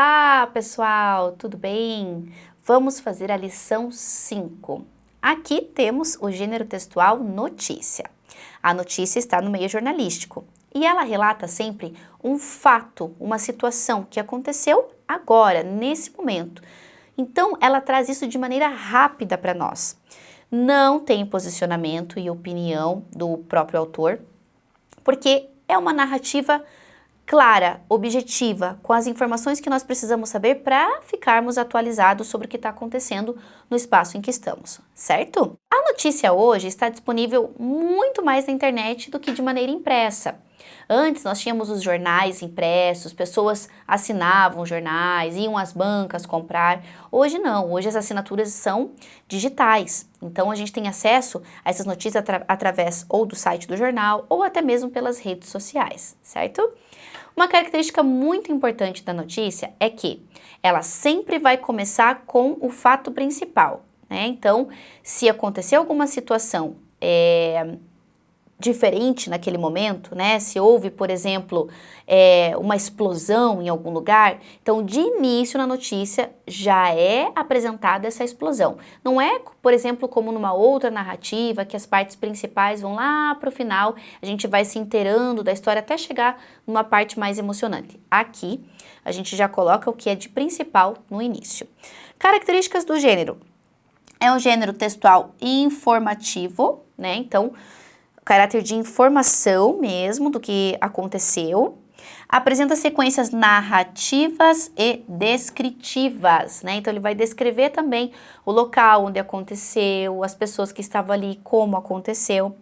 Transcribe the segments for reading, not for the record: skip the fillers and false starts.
Olá, pessoal, tudo bem? Vamos fazer a lição 5. Aqui temos o gênero textual notícia. A notícia está no meio jornalístico e ela relata sempre um fato, uma situação que aconteceu agora, nesse momento. Então, ela traz isso de maneira rápida para nós. Não tem posicionamento e opinião do próprio autor, porque é uma narrativa clara, objetiva, com as informações que nós precisamos saber para ficarmos atualizados sobre o que está acontecendo no espaço em que estamos, certo? A notícia hoje está disponível muito mais na internet do que de maneira impressa. Antes nós tínhamos os jornais impressos, pessoas assinavam jornais, iam às bancas comprar. Hoje não, hoje as assinaturas são digitais. Então a gente tem acesso a essas notícias através ou do site do jornal ou até mesmo pelas redes sociais, certo? Uma característica muito importante da notícia é que ela sempre vai começar com o fato principal, né? Então, se acontecer alguma situação diferente naquele momento, né? Se houve, por exemplo, uma explosão em algum lugar, então de início na notícia já é apresentada essa explosão. Não é, por exemplo, como numa outra narrativa, que as partes principais vão lá para o final, a gente vai se inteirando da história até chegar numa parte mais emocionante. Aqui, a gente já coloca o que é de principal no início. Características do gênero. É um gênero textual informativo, né? Então, caráter de informação mesmo do que aconteceu. Apresenta sequências narrativas e descritivas, né? Então ele vai descrever também o local onde aconteceu, as pessoas que estavam ali, como aconteceu.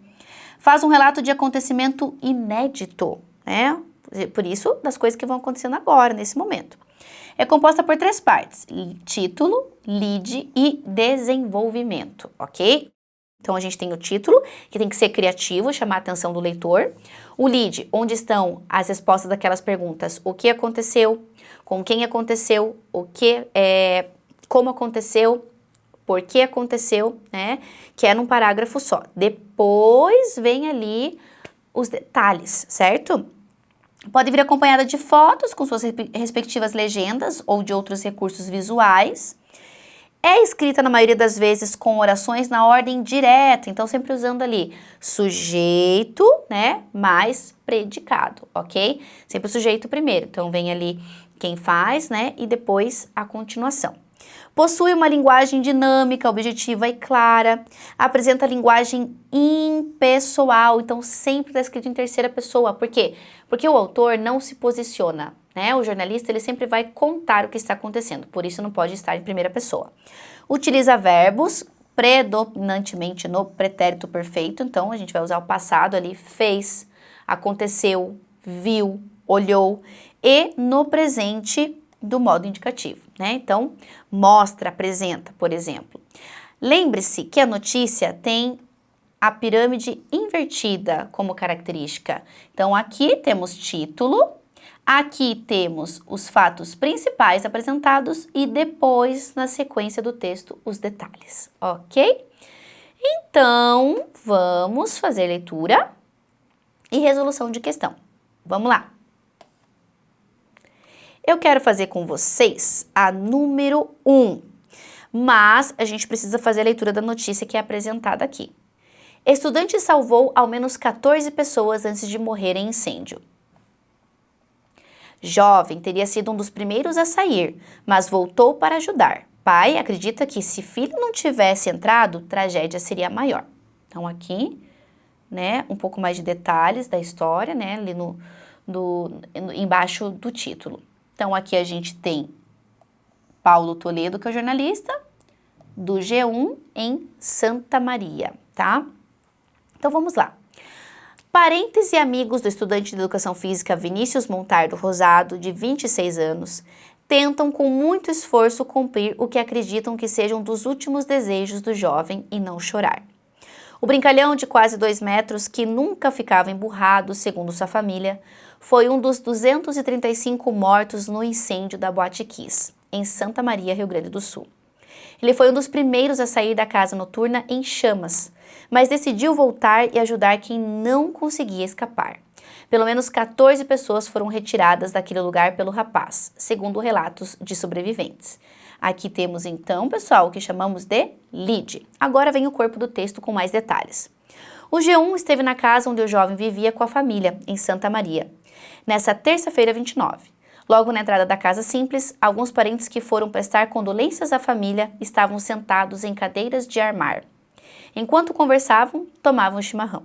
Faz um relato de acontecimento inédito, né? Por isso, das coisas que vão acontecendo agora, nesse momento. É composta por 3 partes: título, lead e desenvolvimento, ok? Então, a gente tem o título, que tem que ser criativo, chamar a atenção do leitor. O lead, onde estão as respostas daquelas perguntas: o que aconteceu, com quem aconteceu, como aconteceu, por que aconteceu, né? Que é num parágrafo só. Depois vem ali os detalhes, certo? Pode vir acompanhada de fotos com suas respectivas legendas ou de outros recursos visuais. É escrita na maioria das vezes com orações na ordem direta, então sempre usando ali sujeito, né, mais predicado, ok? Sempre o sujeito primeiro, então vem ali quem faz, né, e depois a continuação. Possui uma linguagem dinâmica, objetiva e clara, apresenta linguagem impessoal, então sempre está escrito em terceira pessoa. Por quê? Porque o autor não se posiciona, né? O jornalista ele sempre vai contar o que está acontecendo, por isso não pode estar em primeira pessoa. Utiliza verbos predominantemente no pretérito perfeito, então a gente vai usar o passado ali, fez, aconteceu, viu, olhou, e no presente do modo indicativo, né? Então, mostra, apresenta, por exemplo. Lembre-se que a notícia tem a pirâmide invertida como característica. Então, aqui temos título, aqui temos os fatos principais apresentados e depois, na sequência do texto, os detalhes, ok? Então, vamos fazer leitura e resolução de questão. Vamos lá! Eu quero fazer com vocês a número 1, mas a gente precisa fazer a leitura da notícia que é apresentada aqui. Estudante salvou ao menos 14 pessoas antes de morrer em incêndio. Jovem teria sido um dos primeiros a sair, mas voltou para ajudar. Pai acredita que se filho não tivesse entrado, tragédia seria maior. Então aqui, né, um pouco mais de detalhes da história, né, ali embaixo do título. Então, aqui a gente tem Paulo Toledo, que é o jornalista, do G1 em Santa Maria, tá? Então, vamos lá. Parentes e amigos do estudante de Educação Física Vinícius Montardo Rosado, de 26 anos, tentam com muito esforço cumprir o que acreditam que seja um dos últimos desejos do jovem e não chorar. O brincalhão de quase 2 metros, que nunca ficava emburrado, segundo sua família, foi um dos 235 mortos no incêndio da Boate Kiss, em Santa Maria, Rio Grande do Sul. Ele foi um dos primeiros a sair da casa noturna em chamas, mas decidiu voltar e ajudar quem não conseguia escapar. Pelo menos 14 pessoas foram retiradas daquele lugar pelo rapaz, segundo relatos de sobreviventes. Aqui temos então, pessoal, o que chamamos de lead. Agora vem o corpo do texto com mais detalhes. O G1 esteve na casa onde o jovem vivia com a família, em Santa Maria, nessa terça-feira 29. Logo na entrada da casa simples, alguns parentes que foram prestar condolências à família estavam sentados em cadeiras de armar. Enquanto conversavam, tomavam chimarrão.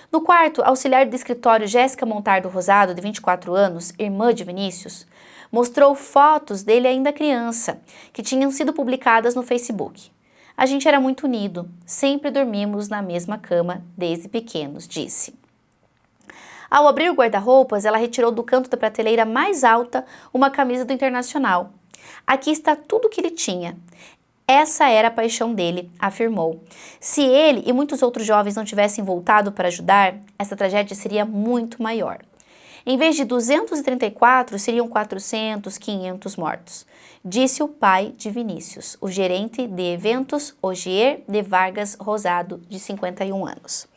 No quarto, a auxiliar do escritório Jéssica Montardo Rosado, de 24 anos, irmã de Vinícius, mostrou fotos dele ainda criança, que tinham sido publicadas no Facebook. A gente era muito unido, sempre dormimos na mesma cama desde pequenos, disse. Ao abrir o guarda-roupas, ela retirou do canto da prateleira mais alta uma camisa do Internacional. Aqui está tudo o que ele tinha. Essa era a paixão dele, afirmou. Se ele e muitos outros jovens não tivessem voltado para ajudar, essa tragédia seria muito maior. Em vez de 234, seriam 400, 500 mortos, disse o pai de Vinícius, o gerente de eventos, Ogier de Vargas Rosado, de 51 anos.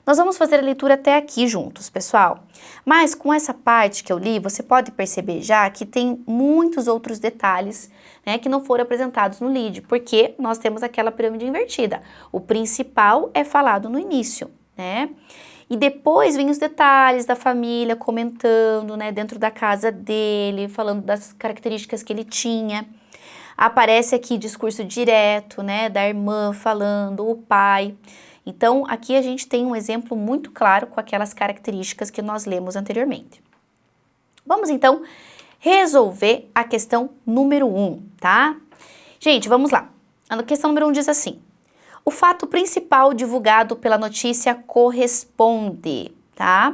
Nós vamos fazer a leitura até aqui juntos, pessoal. Mas com essa parte que eu li, você pode perceber já que tem muitos outros detalhes, né, que não foram apresentados no lead, porque nós temos aquela pirâmide invertida. O principal é falado no início, né? E depois vem os detalhes da família comentando, né, dentro da casa dele, falando das características que ele tinha. Aparece aqui discurso direto, né, da irmã falando, o pai. Então, aqui a gente tem um exemplo muito claro com aquelas características que nós lemos anteriormente. Vamos, então, resolver a questão número 1, tá? Gente, vamos lá. A questão número 1 diz assim: o fato principal divulgado pela notícia corresponde, tá?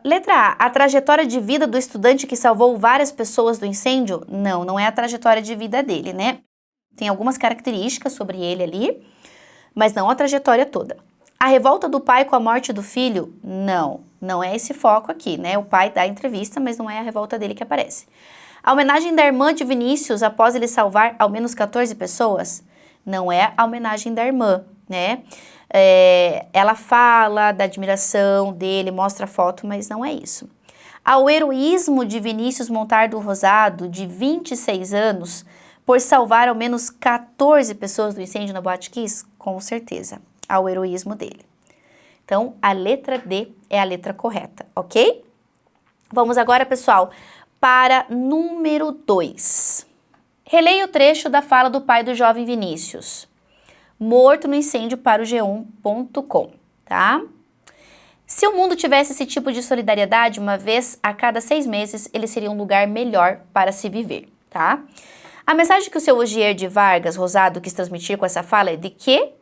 Letra A, a trajetória de vida do estudante que salvou várias pessoas do incêndio? Não, não é a trajetória de vida dele, né? Tem algumas características sobre ele ali, mas não a trajetória toda. A revolta do pai com a morte do filho? Não, não é esse foco aqui, né? O pai dá a entrevista, mas não é a revolta dele que aparece. A homenagem da irmã de Vinícius após ele salvar ao menos 14 pessoas? Não é a homenagem da irmã, né? Ela fala da admiração dele, mostra a foto, mas não é isso. Ao heroísmo de Vinícius Montardo Rosado, de 26 anos, por salvar ao menos 14 pessoas do incêndio na Boate Kiss? Com certeza, ao heroísmo dele. Então, a letra D é a letra correta, ok? Vamos agora, pessoal, para número 2. Releia o trecho da fala do pai do jovem Vinícius, morto no incêndio, para o G1.com, tá? Se o mundo tivesse esse tipo de solidariedade, uma vez a cada 6 meses, ele seria um lugar melhor para se viver, tá? A mensagem que o seu Ogier de Vargas Rosado quis transmitir com essa fala é de que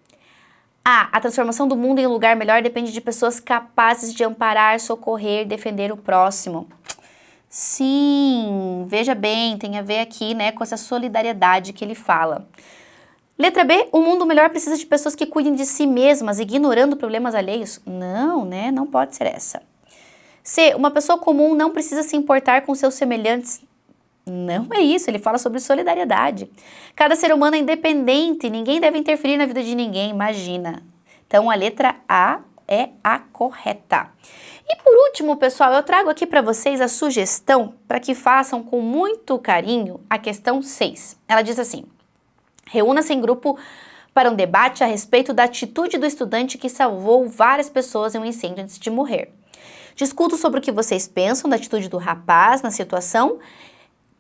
a transformação do mundo em um lugar melhor depende de pessoas capazes de amparar, socorrer, defender o próximo. Sim, veja bem, tem a ver aqui, né, com essa solidariedade que ele fala. Letra B, o mundo melhor precisa de pessoas que cuidem de si mesmas, ignorando problemas alheios? Não, né, não pode ser essa. C, uma pessoa comum não precisa se importar com seus semelhantes? Não é isso, ele fala sobre solidariedade. Cada ser humano é independente, ninguém deve interferir na vida de ninguém, imagina. Então, a letra A é a correta. E por último, pessoal, eu trago aqui para vocês a sugestão para que façam com muito carinho a questão 6. Ela diz assim: reúna-se em grupo para um debate a respeito da atitude do estudante que salvou várias pessoas em um incêndio antes de morrer. Discutam sobre o que vocês pensam da atitude do rapaz na situação.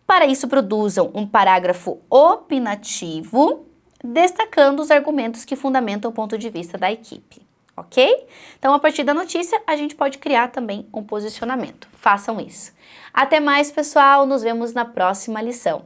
Para isso, produzam um parágrafo opinativo, destacando os argumentos que fundamentam o ponto de vista da equipe, ok? Então, a partir da notícia, a gente pode criar também um posicionamento. Façam isso. Até mais, pessoal. Nos vemos na próxima lição.